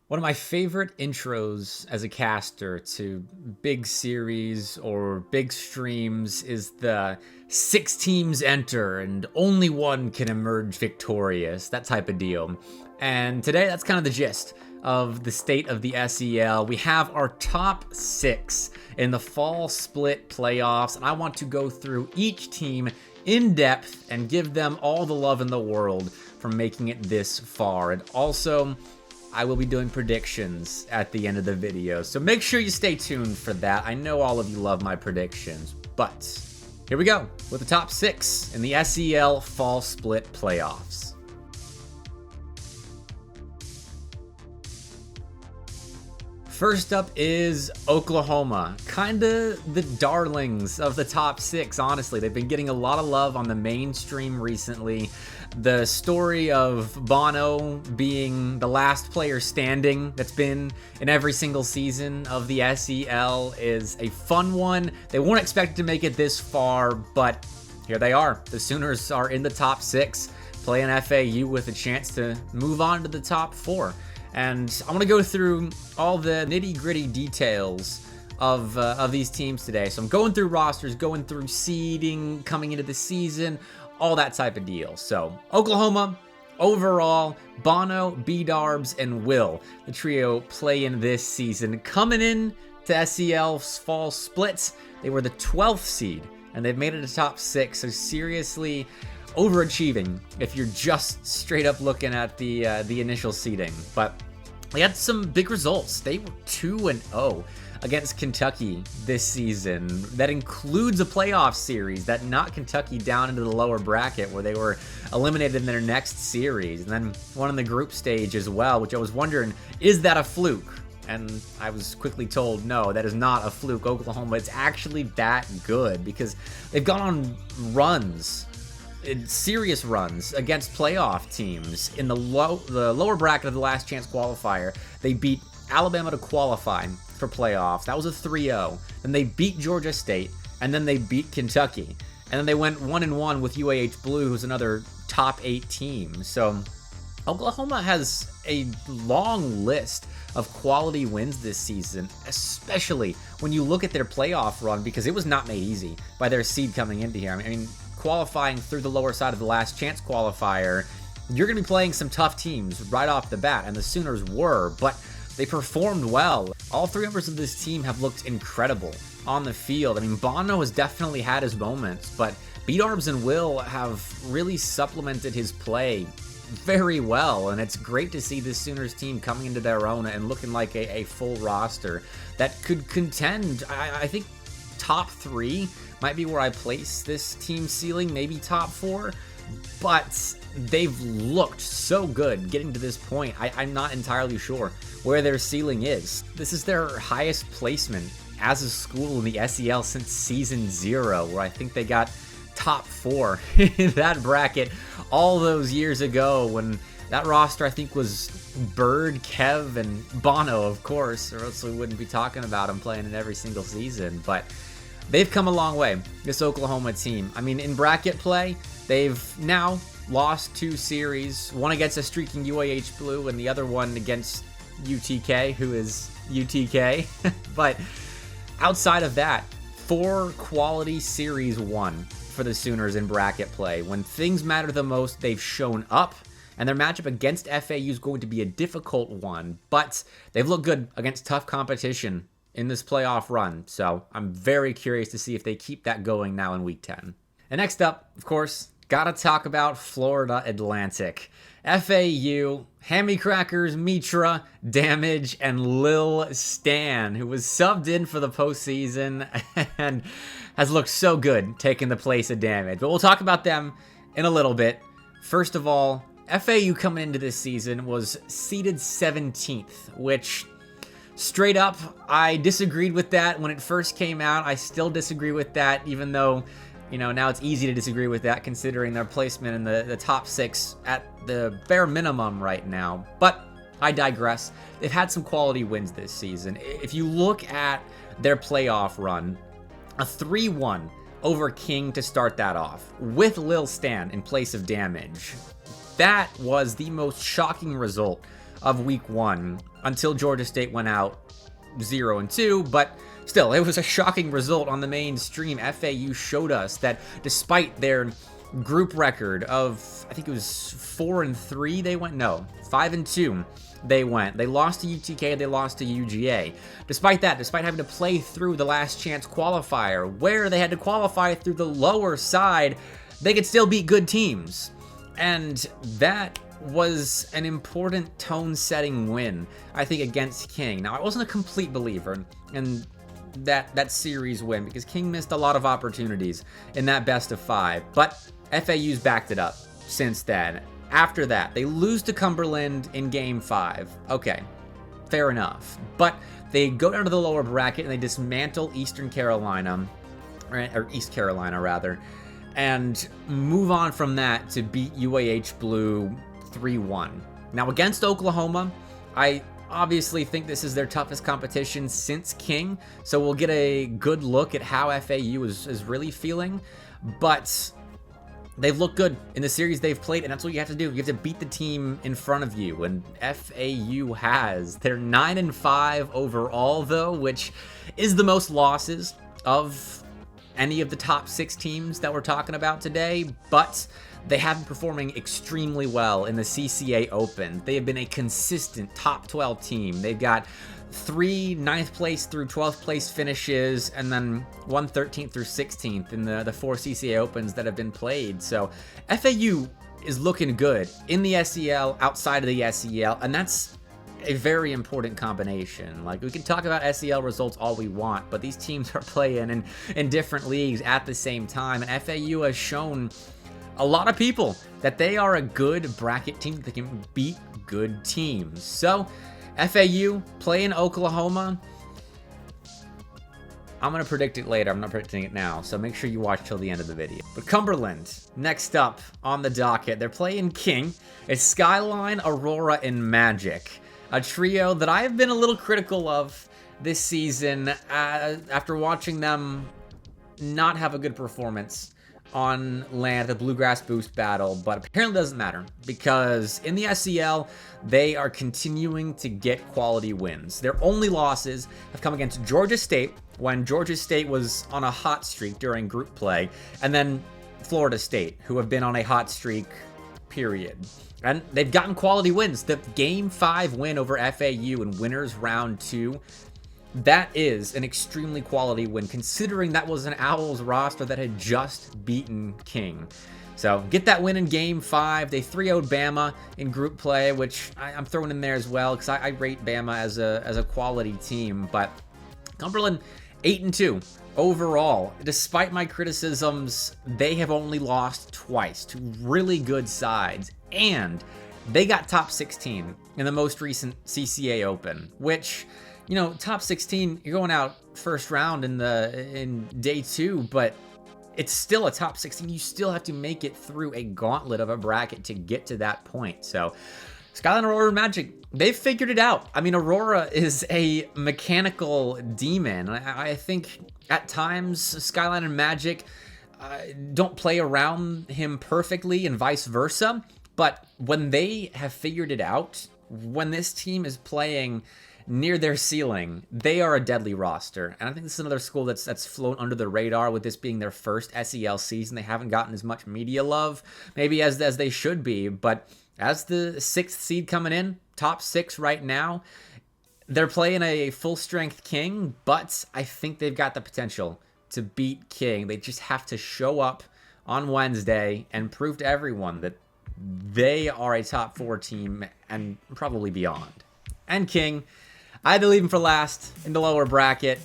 One of my favorite intros as a caster to big series or big streams is the 6 teams enter and only one can emerge victorious, that type of deal. And today that's kind of the gist of the state of the SEL. We have our top 6 in the fall split playoffs, and I want to go through each team in depth and give them all the love in the world for making it this far. And also, I will be doing predictions at the end of the video, so make sure you stay tuned for that. I know all of you love my predictions, but here we go with the top 6 in the SEL Fall Split Playoffs. First up is Oklahoma, kinda the darlings of the top 6, honestly. They've been getting a lot of love on the mainstream recently. The story of Bono being the last player standing that's been in every single season of the SEL is a fun one. They weren't expected to make it this far, but here they are. The Sooners are in the top 6, playing FAU with a chance to move on to the top 4. And I want to go through all the nitty-gritty details of these teams today. So I'm going through rosters, going through seeding, coming into the season, all that type of deal. So Oklahoma, overall, Bono, B-Darbs, and Will, the trio playing this season. Coming in to SEL's fall splits, they were the 12th seed, and they've made it to top 6, so seriously overachieving if you're just straight up looking at the initial seeding. But they had some big results. They were 2-0 against Kentucky this season. That includes a playoff series that knocked Kentucky down into the lower bracket where they were eliminated in their next series. And then one in the group stage as well, which I was wondering, is that a fluke? And I was quickly told, no, that is not a fluke. Oklahoma is actually that good because they've gone on runs, serious runs against playoff teams in the lower bracket of the last chance qualifier. They beat Alabama to qualify for playoffs. That was a 3-0. Then they beat Georgia State, and then they beat Kentucky. And then they went 1-1 with UAH Blue, who's another top 8 team. So Oklahoma has a long list of quality wins this season, especially when you look at their playoff run, because it was not made easy by their seed coming into here. I mean, qualifying through the lower side of the last chance qualifier, you're going to be playing some tough teams right off the bat, and the Sooners were, but they performed well. All 3 members of this team have looked incredible on the field. I mean, Bono has definitely had his moments, but B-Darbs and Will have really supplemented his play very well, and it's great to see this Sooners team coming into their own and looking like a full roster that could contend. I think top 3 might be where I place this team ceiling, maybe top 4, but they've looked so good getting to this point. I'm not entirely sure where their ceiling is. This is their highest placement as a school in the SEL since season 0, where I think they got top 4 in that bracket all those years ago when that roster I think was Bird, Kev, and Bono, of course, or else we wouldn't be talking about them playing in every single season. But they've come a long way, this Oklahoma team. I mean, in bracket play, they've now lost 2 series, one against a streaking UAH Blue and the other one against UTK, who is UTK. But outside of that, 4 quality series won for the Sooners in bracket play. When things matter the most, they've shown up, and their matchup against FAU is going to be a difficult one, but they've looked good against tough competition in this playoff run, so I'm very curious to see if they keep that going now in week 10. And next up, of course, gotta talk about Florida Atlantic. FAU, Hammy Crackers, Mitra, Damage, and Lil Stan, who was subbed in for the postseason and has looked so good taking the place of Damage. But we'll talk about them in a little bit. First of all, FAU coming into this season was seeded 17th, which straight up, I disagreed with that when it first came out. I still disagree with that, even though, you know, now it's easy to disagree with that considering their placement in the top 6 at the bare minimum right now. But I digress. They've had some quality wins this season. If you look at their playoff run, a 3-1 over King to start that off, with Lil Stan in place of Damage. That was the most shocking result of week 1 until Georgia State went out 0-2, but still, it was a shocking result on the main stream. FAU showed us that despite their group record of, I think it was 4-3, they went, no, 5-2. They went. They lost to UTK, they lost to UGA. Despite that, despite having to play through the last chance qualifier, where they had to qualify through the lower side, they could still beat good teams. And that was an important tone-setting win, I think, against King. Now, I wasn't a complete believer in that series win because King missed a lot of opportunities in that best of 5, but FAU's backed it up since then. After that, they lose to Cumberland in Game 5. Okay, fair enough. But they go down to the lower bracket and they dismantle Eastern Carolina, or East Carolina rather, and move on from that to beat UAH Blue 3-1. Now, against Oklahoma, I obviously think this is their toughest competition since King, so we'll get a good look at how FAU is really feeling. But they've looked good in the series they've played, and that's what you have to do. You have to beat the team in front of you, and FAU has. They're 9-5 overall, though, which is the most losses of any of the top 6 teams that we're talking about today, but they have been performing extremely well in the CCA Open. They have been a consistent top 12 team. They've got 3 9th place through 12th place finishes, and then 1 13th through 16th in the 4 CCA Opens that have been played. So FAU is looking good in the SEL, outside of the SEL, and that's a very important combination. Like, we can talk about SEL results all we want, but these teams are playing in different leagues at the same time, and FAU has shown a lot of people that they are a good bracket team that can beat good teams. So FAU playing Oklahoma. I'm going to predict it later. I'm not predicting it now, so make sure you watch till the end of the video. But Cumberland, next up on the docket. They're playing King. It's Skyline, Aurora, and Magic. A trio that I've been a little critical of this season after watching them not have a good performance on land, the Bluegrass Boost battle, but apparently doesn't matter because in the SEL, they are continuing to get quality wins. Their only losses have come against Georgia State, when Georgia State was on a hot streak during group play, and then Florida State, who have been on a hot streak, period. And they've gotten quality wins. The Game 5 win over FAU in Winners Round 2, that is an extremely quality win, considering that was an Owls roster that had just beaten King. So get that win in Game 5. They 3-0'd Bama in group play, which I'm throwing in there as well because I rate Bama as a quality team. But Cumberland 8-2 overall. Despite my criticisms, they have only lost twice to really good sides, and they got top 16 in the most recent CCA Open, which, you know, top 16, you're going out first round in day 2, but it's still a top 16. You still have to make it through a gauntlet of a bracket to get to that point. So Skyline, Aurora, Magic, they've figured it out. I mean, Aurora is a mechanical demon. I think at times Skyline and Magic don't play around him perfectly and vice versa. But when they have figured it out, when this team is playing near their ceiling, they are a deadly roster. And I think this is another school that's flown under the radar with this being their first SEL season. They haven't gotten as much media love maybe as they should be, but as the 6th seed coming in, top 6 right now, they're playing a full-strength King, but I think they've got the potential to beat King. They just have to show up on Wednesday and prove to everyone that they are a top 4 team and probably beyond. And King, I had to leave them for last in the lower bracket.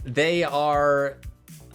They are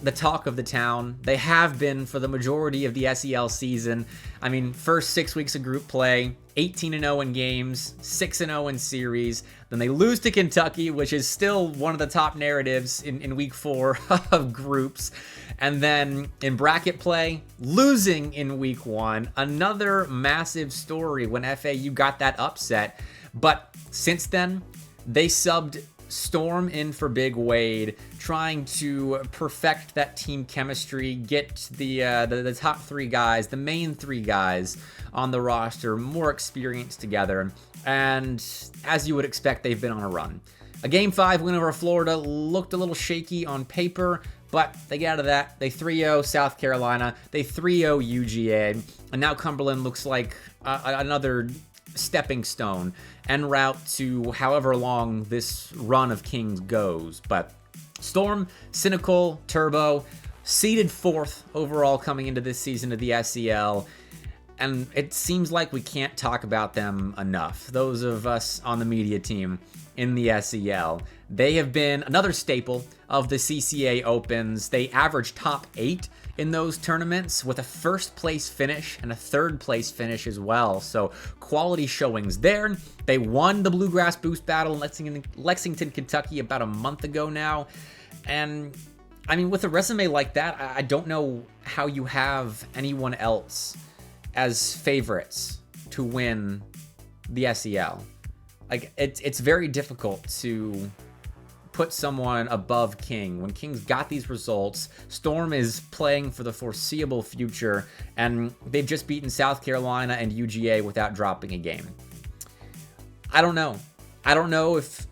the talk of the town. They have been for the majority of the SEL season. I mean, first 6 weeks of group play, 18-0 in games, 6-0 in series. Then they lose to Kentucky, which is still one of the top narratives in week 4 of groups. And then in bracket play, losing in week 1. Another massive story when FAU got that upset. But since then, they subbed Storm in for Big Wade, trying to perfect that team chemistry, get the top 3 guys, the main 3 guys on the roster, more experience together. And as you would expect, they've been on a run. A Game 5 win over Florida looked a little shaky on paper, but they get out of that. They 3-0 South Carolina. They 3-0 UGA. And now Cumberland looks like another stepping stone en route to however long this run of Kings goes. But Storm, Cynical, Turbo, seeded 4th overall coming into this season of the SEL. And it seems like we can't talk about them enough. Those of us on the media team in the SEL, they have been another staple of the CCA Opens. They averaged top 8 in those tournaments with a 1st place finish and a 3rd place finish as well. So quality showings there. They won the Bluegrass Boost Battle in Lexington, Kentucky about a month ago now. And I mean, with a resume like that, I don't know how you have anyone else as favorites to win the SEL. Like, it's very difficult to put someone above King when King's got these results. Storm is playing for the foreseeable future, and they've just beaten South Carolina and UGA without dropping a game. I don't know. I don't know if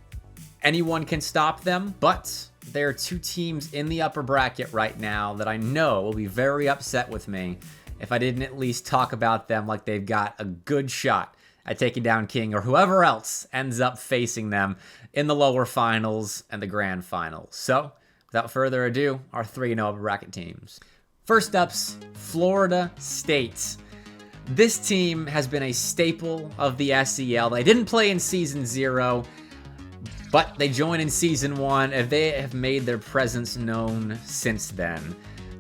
anyone can stop them, but there are 2 teams in the upper bracket right now that I know will be very upset with me if I didn't at least talk about them like they've got a good shot at taking down King or whoever else ends up facing them in the lower finals and the grand finals. So, without further ado, our 3-0 bracket teams. First up's Florida State. This team has been a staple of the SEL. They didn't play in Season 0, but they joined in Season 1, and they have made their presence known since then.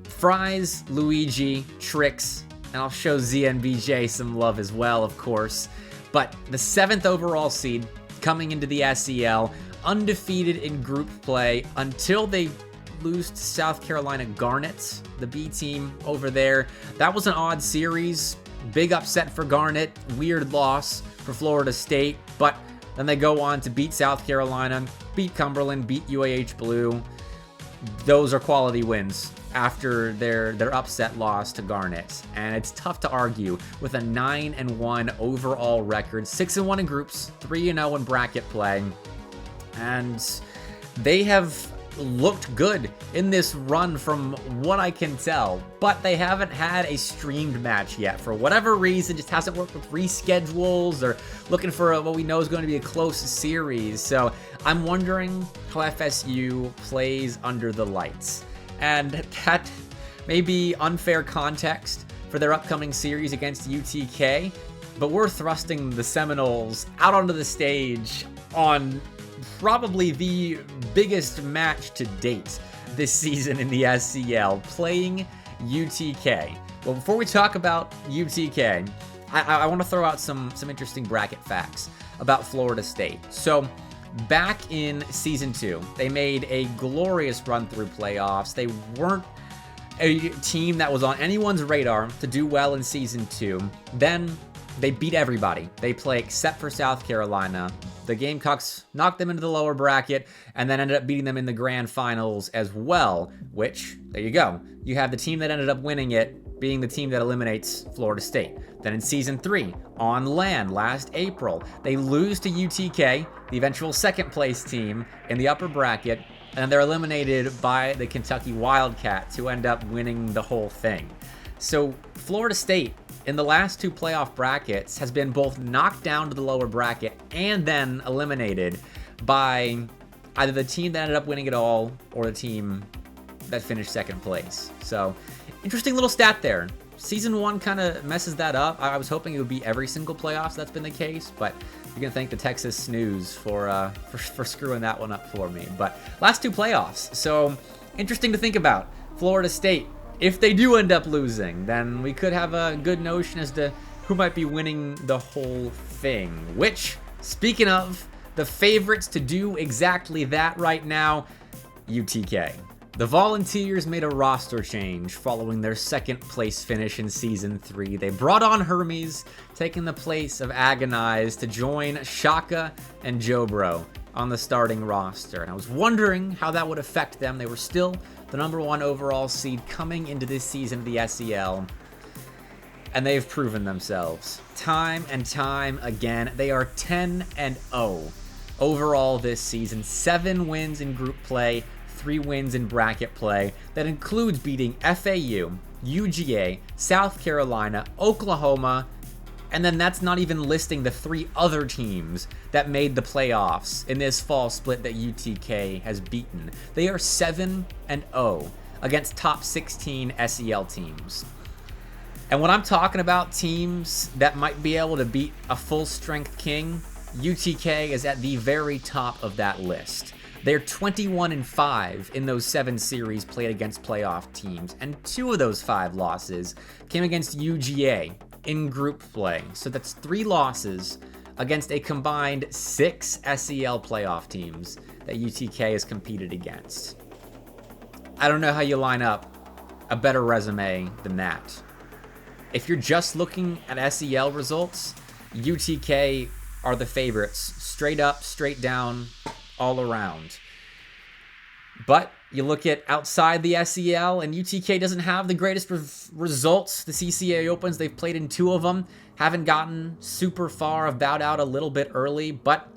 Fries, Luigi, Tricks, and I'll show ZNBJ some love as well, of course. But the 7th overall seed coming into the SEL, undefeated in group play until they lose to South Carolina Garnet, the B team over there. That was an odd series. Big upset for Garnet. Weird loss for Florida State. But then they go on to beat South Carolina, beat Cumberland, beat UAH Blue. Those are quality wins after their upset loss to Garnet. And it's tough to argue with a 9-1 overall record, 6-1 in groups, 3-0 in bracket play. And they have looked good in this run from what I can tell, but they haven't had a streamed match yet. For whatever reason, just hasn't worked with reschedules or looking for what we know is going to be a close series. So I'm wondering how FSU plays under the lights. And that may be unfair context for their upcoming series against UTK, but we're thrusting the Seminoles out onto the stage on probably the biggest match to date this season in the SEL, playing UTK. Well, before we talk about UTK, I want to throw out some interesting bracket facts about Florida State. So, back in Season 2, they made a glorious run through playoffs. They weren't a team that was on anyone's radar to do well in Season 2. Then they beat everybody. They play except for South Carolina. The Gamecocks knocked them into the lower bracket and then ended up beating them in the grand finals as well, which, there you go. You have the team that ended up winning it being the team that eliminates Florida State. Then in Season 3, on land last April, they lose to UTK, the eventual 2nd place team in the upper bracket, and they're eliminated by the Kentucky Wildcats, who end up winning the whole thing. So Florida State, in the last 2 playoff brackets, has been both knocked down to the lower bracket and then eliminated by either the team that ended up winning it all or the team that finished 2nd place. So, interesting little stat there. Season 1 kind of messes that up. I was hoping it would be every single playoff that's been the case, but you're going to thank the Texas Snooze for screwing that one up for me. But last 2 playoffs, so interesting to think about. Florida State, if they do end up losing, then we could have a good notion as to who might be winning the whole thing. Which, speaking of, the favorites to do exactly that right now, UTK. The Volunteers made a roster change following their 2nd place finish in Season 3. They brought on Hermes, taking the place of Agonize to join Shaka and Jobro on the starting roster. And I was wondering how that would affect them. They were still the #1 overall seed coming into this season of the SEL. and they've proven themselves time and time again. They are 10-0 overall this season. 7 wins in group play, 3 wins in bracket play. That includes beating FAU, UGA, South Carolina, Oklahoma, and then that's not even listing the 3 other teams that made the playoffs in this fall split that UTK has beaten. They are 7-0 against top 16 SEL teams. And when I'm talking about teams that might be able to beat a full-strength King, UTK is at the very top of that list. They're 21-5 in those 7 series played against playoff teams, and 2 of those 5 losses came against UGA in group play. So that's 3 losses against a combined 6 SEL playoff teams that UTK has competed against. I don't know how you line up a better resume than that. If you're just looking at SEL results, UTK are the favorites, straight up, straight down, all around. But you look at outside the SEL, and UTK doesn't have the greatest results. The CCA Opens, they've played in 2 of them, haven't gotten super far, have bowed out a little bit early, but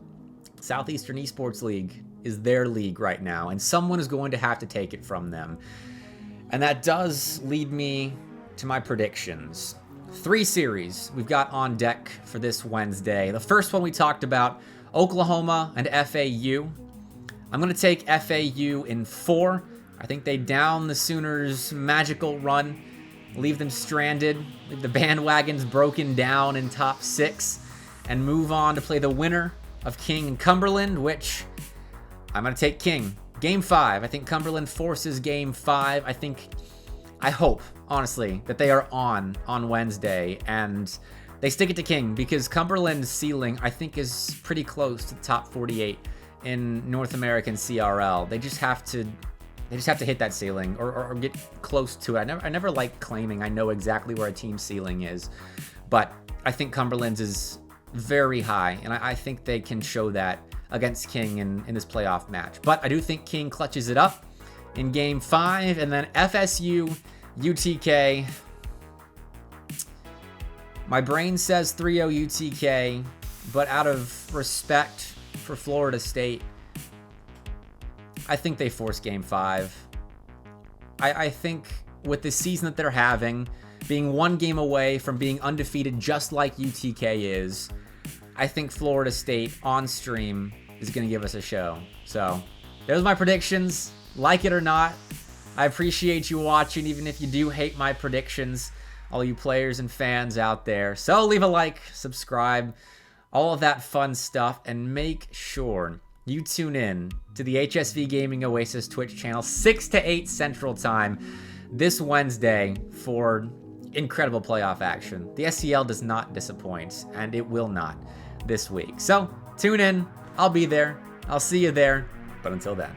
Southeastern Esports League is their league right now, and someone is going to have to take it from them. And that does lead me to my predictions. 3 series we've got on deck for this Wednesday. The first one we talked about, Oklahoma and FAU. I'm going to take FAU in 4. I think they down the Sooners' magical run, leave them stranded, leave the bandwagons broken down in top 6, and move on to play the winner of King and Cumberland, which I'm going to take King. Game 5. I think Cumberland forces Game 5. I hope, honestly, that they are on Wednesday and they stick it to King, because Cumberland's ceiling, I think, is pretty close to the top 48 in North American CRL. They just have to hit that ceiling or get close to it. I never like claiming I know exactly where a team's ceiling is, but I think Cumberland's is very high, and I think they can show that against King in this playoff match. But I do think King clutches it up in Game 5, and then FSU, UTK. My brain says 3-0 UTK, but out of respect for Florida State, I think they force Game 5. I think with the season that they're having, being 1 game away from being undefeated just like UTK is, I think Florida State on stream is going to give us a show. So there's my predictions. Like it or not, I appreciate you watching, even if you do hate my predictions, all you players and fans out there. So leave a like, subscribe, all of that fun stuff, and make sure you tune in to the HSV Gaming Oasis Twitch channel, 6 to 8 Central Time this Wednesday for incredible playoff action. The SEL does not disappoint, and it will not this week. So tune in. I'll be there. I'll see you there. But until then.